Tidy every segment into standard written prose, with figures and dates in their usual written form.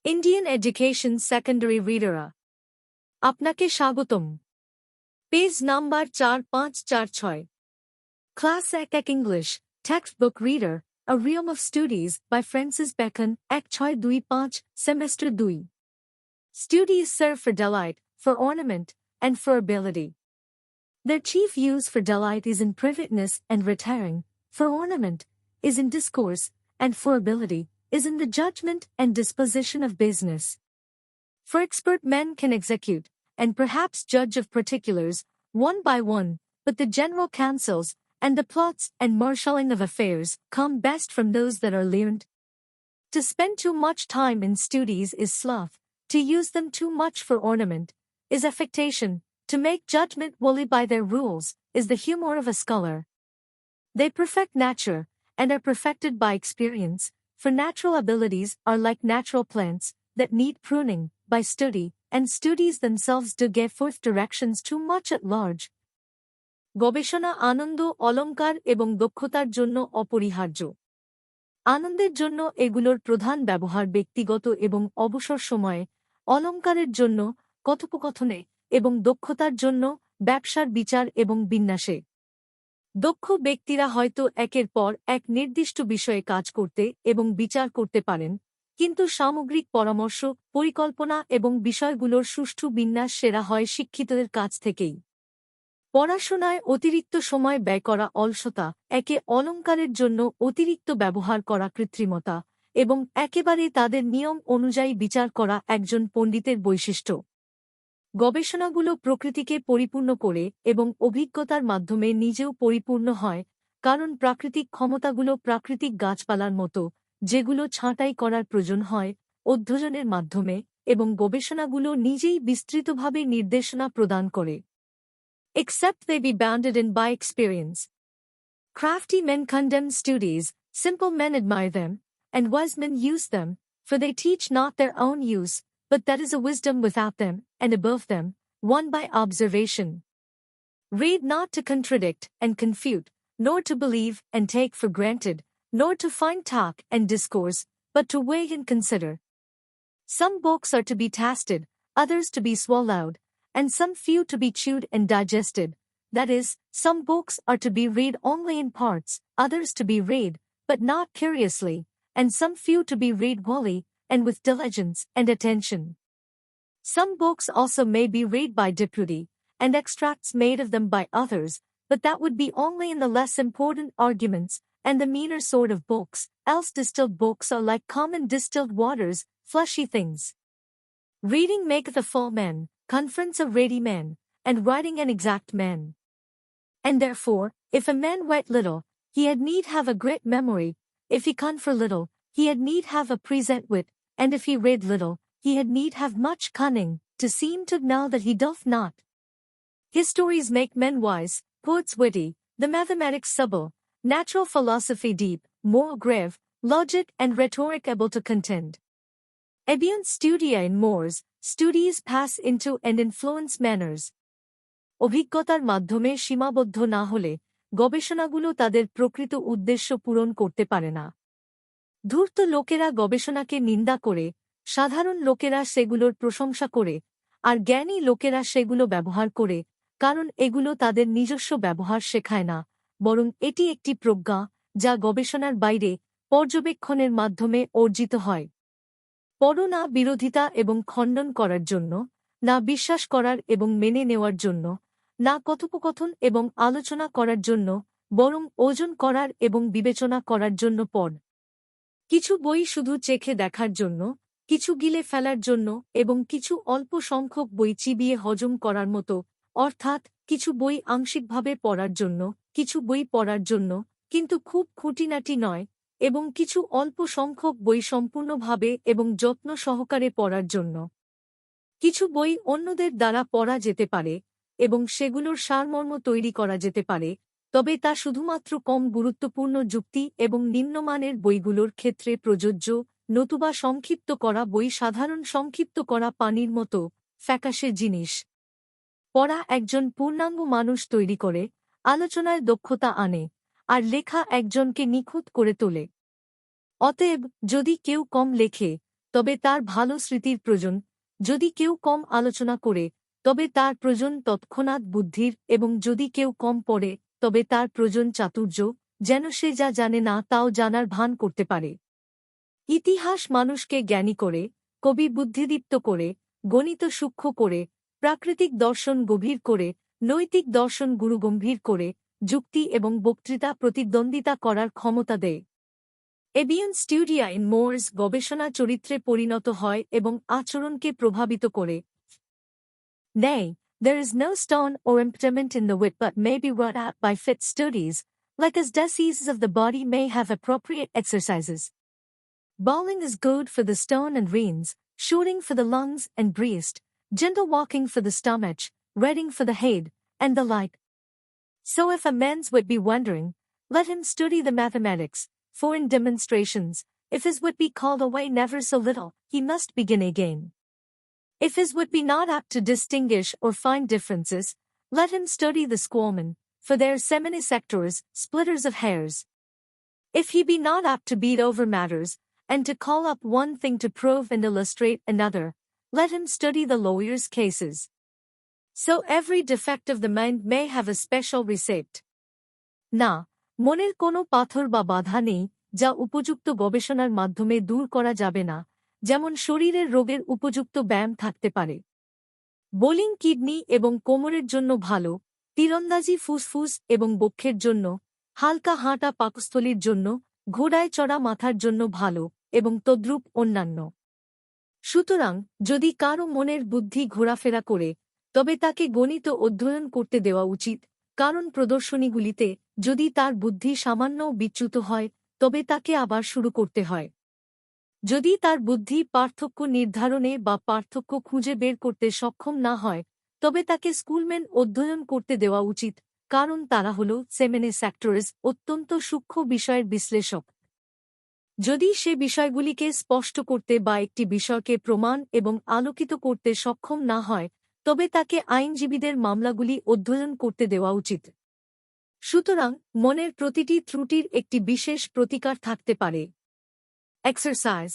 Indian Education Secondary Reader আপনাকে স্বাগতম page number 4546 Class 1 English Textbook Reader A Realm of Studies by Francis Bacon 1625 Semester 2 Studies serve for delight, for ornament, and for ability. Their chief use for delight is in privateness and retiring, for ornament is in discourse, and for ability is in the judgment and disposition of business. For expert men can execute, and perhaps judge of particulars, one by one, but the general counsels, and the plots and marshalling of affairs, come best from those that are learned. To spend too much time in studies is sloth, to use them too much for ornament, is affectation, to make judgment wholly by their rules, is the humor of a scholar. They perfect nature, and are perfected by experience, for natural abilities are like natural plants, that need pruning, by study, and studies themselves do give forth directions too much at large. গবেষণা আনন্দ অলংকার এবং দক্ষতার জন্য অপরিহার্য আনন্দের জন্য এগুলোর প্রধান ব্যবহার ব্যক্তিগত এবং অবসর সময়ে অলংকারের জন্য কথোপকথনে এবং দক্ষতার জন্য ব্যবসার বিচার এবং বিন্যাসে দক্ষ ব্যক্তিরা হয়তো একের পর এক নির্দিষ্ট বিষয়ে কাজ করতে এবং বিচার করতে পারেন কিন্তু সামগ্রিক পরামর্শ পরিকল্পনা এবং বিষয়গুলোর সুষ্ঠু বিন্যাস সেরা হয় শিক্ষিতদের কাছ থেকেই পড়াশোনায় অতিরিক্ত সময় ব্যয় করা অলসতা একে অলংকারের জন্য অতিরিক্ত ব্যবহার করা কৃত্রিমতা এবং একেবারে তাদের নিয়ম অনুযায়ী বিচার করা একজন পণ্ডিতের বৈশিষ্ট্য গবেষণাগুলো প্রকৃতিকে পরিপূর্ণ করে এবং অভিজ্ঞতার মাধ্যমে নিজেও পরিপূর্ণ হয় কারণ প্রাকৃতিক ক্ষমতাগুলো প্রাকৃতিক গাছপালার মতো যেগুলো ছাঁটাই করার প্রয়োজন হয় অধ্যয়নের মাধ্যমে এবং গবেষণাগুলো নিজেই বিস্তৃতভাবে নির্দেশনা প্রদান করে Except they be bounded in by experience. Crafty men condemn studies, simple men admire them, and wise men use them, for they teach not their own use, but that is a wisdom without them, and above them, won by observation. Read not to contradict and confute, nor to believe and take for granted, nor to find talk and discourse, but to weigh and consider. Some books are to be tasted, others to be swallowed, and some few to be chewed and digested, that is, some books are to be read only in parts, others to be read, but not curiously, and some few to be read wholly, and with diligence and attention. Some books also may be read by deputy, and extracts made of them by others, but that would be only in the less important arguments, and the meaner sort of books, else distilled books are like common distilled waters, fleshy things. Reading maketh a full man, conference a ready man, and writing an exact man. And therefore, if a man write little, he had need have a great memory, if he confer little, he had need have a present wit, and if he read little, he had need have much cunning, to seem to know that he doth not. Histories make men wise, poets witty, the mathematics subtle, natural philosophy deep, moral grave, logic and rhetoric able to contend. Ebunt studia in mores, studies pass into and influence manners. অভিজ্ঞতার মাধ্যমে সীমাবদ্ধ না হলে গবেষণাগুলো তাদের প্রকৃত উদ্দেশ্য পূরণ করতে পারে না ধূর্ত লোকেরা গবেষণাকে নিন্দা করে সাধারণ লোকেরা সেগুলোর প্রশংসা করে আর জ্ঞানী লোকেরা সেগুলো ব্যবহার করে কারণ এগুলো তাদের নিজস্ব ব্যবহার শেখায় না বরং এটি একটি প্রজ্ঞা যা গবেষণার বাইরে পর্যবেক্ষণের মাধ্যমে অর্জিত হয় পড়ো না বিরোধিতা এবং খণ্ডন করার জন্য না বিশ্বাস করার এবং মেনে নেওয়ার জন্য না কথোপকথন এবং আলোচনা করার জন্য বরং ওজন করার এবং বিবেচনা করার জন্য পড় কিছু বই শুধু চেখে দেখার জন্য কিছু গিলে ফেলার জন্য এবং কিছু অল্প সংখ্যক বই চিবিয়ে হজম করার মতো অর্থাৎ কিছু বই আংশিকভাবে পড়ার জন্য কিছু বই পড়ার জন্য কিন্তু খুব খুঁটিনাটি নয় এবং কিছু অল্প সংখ্যক বই সম্পূর্ণভাবে এবং যত্ন সহকারে পড়ার জন্য কিছু বই অন্যদের দ্বারা পড়া যেতে পারে এবং সেগুলোর সারমর্ম তৈরি করা যেতে পারে তবে তা শুধুমাত্র কম গুরুত্বপূর্ণ যুক্তি এবং নিম্নমানের বইগুলোর ক্ষেত্রে প্রযোজ্য নতুবা সংক্ষিপ্ত করা বই সাধারণ সংক্ষিপ্ত করা পানির মতো ফ্যাকাশে জিনিস পড়া একজন পূর্ণাঙ্গ মানুষ তৈরি করে আলোচনায় দক্ষতা আনে আর লেখা একজনকে নিখুঁত করে তোলে অতএব যদি কেউ কম লেখে তবে তার ভালো স্মৃতির প্রয়োজন, যদি কেউ কম আলোচনা করে তবে তার প্রয়োজন তৎক্ষণাৎ বুদ্ধির, এবং যদি কেউ কম পড়ে তবে তার প্রয়োজন চাতুর্য, যেন সে যা জানে না তাও জানার ভান করতে পারে। ইতিহাস মানুষকে জ্ঞানী করে, কবি বুদ্ধিদীপ্ত করে, গণিত সূক্ষ্ম করে, প্রাকৃতিক দর্শন গভীর করে, নৈতিক দর্শন গুরুগম্ভীর করে, যুক্তি এবং বক্তৃতা প্রতিদ্বন্দ্বিতা করার ক্ষমতা দেয়। এবিয়ন স্টুডিয়া ইন মোর্স গবেষণা চরিত্রে পরিণত হয় এবং আচরণকে প্রভাবিত করে। Nay, there is no stone or impediment in the wit but may be wrought out by fit studies, like as diseases of the body may have appropriate exercises. Bowling is good for the stone and reins, shooting for the lungs and breast, gentle walking for the stomach, reading for the head, and the like. So if a man's wit be wandering, let him study the mathematics, for in demonstrations, if his wit be called away never so little, he must begin again. If his wit be not apt to distinguish or find differences, let him study the squallmen, for they are seminisectors, splitters of hairs. If he be not apt to beat over matters, and to call up one thing to prove and illustrate another, let him study the lawyer's cases. So every defect of the mind may have a special recept. না, মনের কোনো পাথর বা বাধা নেই যা উপযুক্ত গবেষণার মাধ্যমে দূর করা যাবে না, যেমন শরীরের রোগের উপযুক্ত ব্যায়াম থাকতে পারে। বোলিং কিডনি এবং কোমরের জন্য ভালো, তীরন্দাজি ফুসফুস এবং বক্ষের জন্য, হালকা হাঁটা পাকস্থলীর জন্য, ঘোড়ায় চড়া মাথার জন্য ভালো, এবং তদ্রূপ অন্যান্য। সুতরাং যদি কারও মনের বুদ্ধি ঘোরাফেরা করে তবে তাকে গণিত অধ্যয়ন করতে দেওয়া উচিত, কারণ প্রদর্শনীগুলিতে যদি তার বুদ্ধি সামান্যও বিচ্যুত হয় তবে তাকে আবার শুরু করতে হয়। যদি তার বুদ্ধি পার্থক্য নির্ধারণে বা পার্থক্য খুঁজে বের করতে সক্ষম না হয় তবে তাকে স্কুলম্যান অধ্যয়ন করতে দেওয়া উচিত, কারণ তারা হল সেমিনিসেক্টরস, অত্যন্ত সূক্ষ্ম বিষয়ের বিশ্লেষক। যদি সে বিষয়গুলিকে স্পষ্ট করতে বা একটি বিষয়কে প্রমাণ এবং আলোকিত করতে সক্ষম না হয় তবে তাকে আইনজীবীদের মামলাগুলি অধ্যয়ন করতে দেওয়া উচিত। সুতরাং মনের প্রতিটি ত্রুটির একটি বিশেষ প্রতিকার থাকতে পারে। Exercise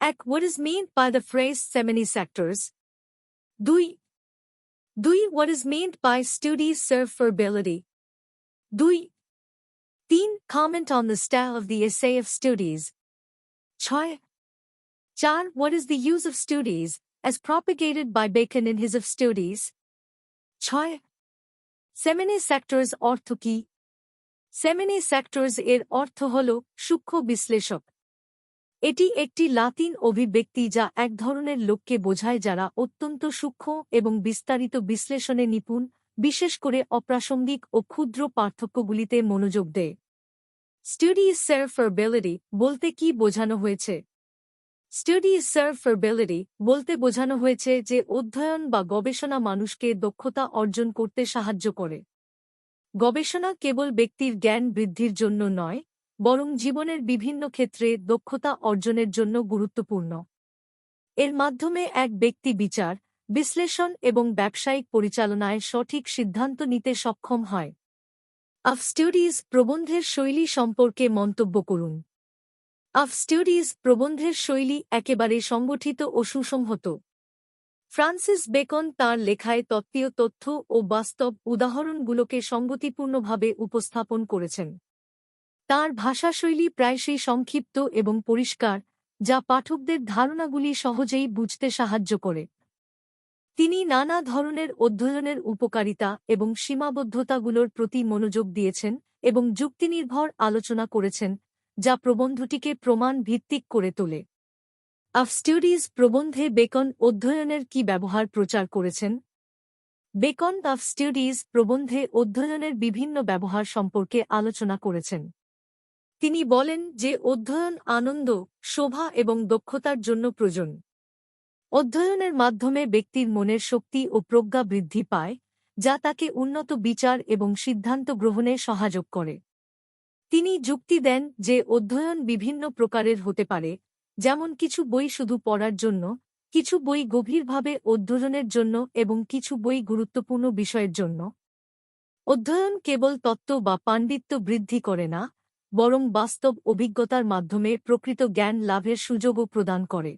1. What is meant by the phrase seminisectors? 2. What is meant by studies serve for ability? 3. Comment on the style of the essay of studies. 4. What is the use of studies, as propagated by Bacon in his of studies? 6. Seminisectors অর্থ কি? Seminisectors এর অর্থ হল সূক্ষ্ম বিশ্লেষক। এটি একটি লাতিন অভিব্যক্তি যা এক ধরনের লোককে বোঝায় যারা অত্যন্ত সূক্ষ্ম এবং বিস্তারিত বিশ্লেষণে নিপুণ, বিশেষ করে অপ্রাসঙ্গিক ও ক্ষুদ্র পার্থক্যগুলিতে মনোযোগ দেয়। Studies serve for ability বলতে কি বোঝানো হয়েছে? Studies serve for ability বলতে বোঝানো হয়েছে যে অধ্যয়ন বা গবেষণা মানুষকে দক্ষতা অর্জন করতে সাহায্য করে। গবেষণা কেবল ব্যক্তির জ্ঞান বৃদ্ধির জন্য নয়, বরং জীবনের বিভিন্ন ক্ষেত্রে দক্ষতা অর্জনের জন্য গুরুত্বপূর্ণ। এর মাধ্যমে এক ব্যক্তি বিচার, বিশ্লেষণ এবং ব্যবসায়িক পরিচালনায় সঠিক সিদ্ধান্ত নিতে সক্ষম হয়। অফ স্টাডিজ প্রবন্ধের শৈলী সম্পর্কে মন্তব্য করুন। অফ স্টাডিজ প্রবন্ধের শৈলী একেবারে সংগঠিত ও সুসংহত। ফ্রান্সিস বেকন তাঁর লেখায় তত্ত্বীয় তথ্য ও বাস্তব উদাহরণগুলোকে সঙ্গতিপূর্ণভাবে উপস্থাপন করেছেন। তাঁর ভাষাশৈলী প্রায়শই সংক্ষিপ্ত এবং পরিষ্কার, যা পাঠকদের ধারণাগুলি সহজেই বুঝতে সাহায্য করে। তিনি নানা ধরনের অধ্যয়নের উপকারিতা এবং সীমাবদ্ধতাগুলোর প্রতি মনোযোগ দিয়েছেন এবং যুক্তিনির্ভর আলোচনা করেছেন, যা প্রবন্ধটিকে প্রমাণ ভিত্তিক করে তোলে। অফ স্টাডিজ প্রবন্ধে বেকন অধ্যয়নের কি ব্যবহার প্রচার করেছেন? বেকন অফ স্টাডিজ প্রবন্ধে অধ্যয়নের বিভিন্ন ব্যবহার সম্পর্কে আলোচনা করেছেন। তিনি বলেন যে অধ্যয়ন আনন্দ, শোভা এবং দক্ষতার জন্য প্রয়োজন। অধ্যয়নের মাধ্যমে ব্যক্তির মনের শক্তি ও প্রজ্ঞা বৃদ্ধি পায়, যা তাকে উন্নত বিচার এবং সিদ্ধান্ত গ্রহণে সহায়ক করে। তিনি যুক্তি দেন যে অধ্যয়ন বিভিন্ন প্রকারের হতে পারে, যেমন কিছু বই শুধু পড়ার জন্য, কিছু বই গভীরভাবে অধ্যয়নের জন্য এবং কিছু বই গুরুত্বপূর্ণ বিষয়ের জন্য। অধ্যয়ন কেবল তত্ত্ব বা পাণ্ডিত্য বৃদ্ধি করে না, বরং বাস্তব অভিজ্ঞতার মাধ্যমে প্রকৃত জ্ঞান লাভের সুযোগও প্রদান করে।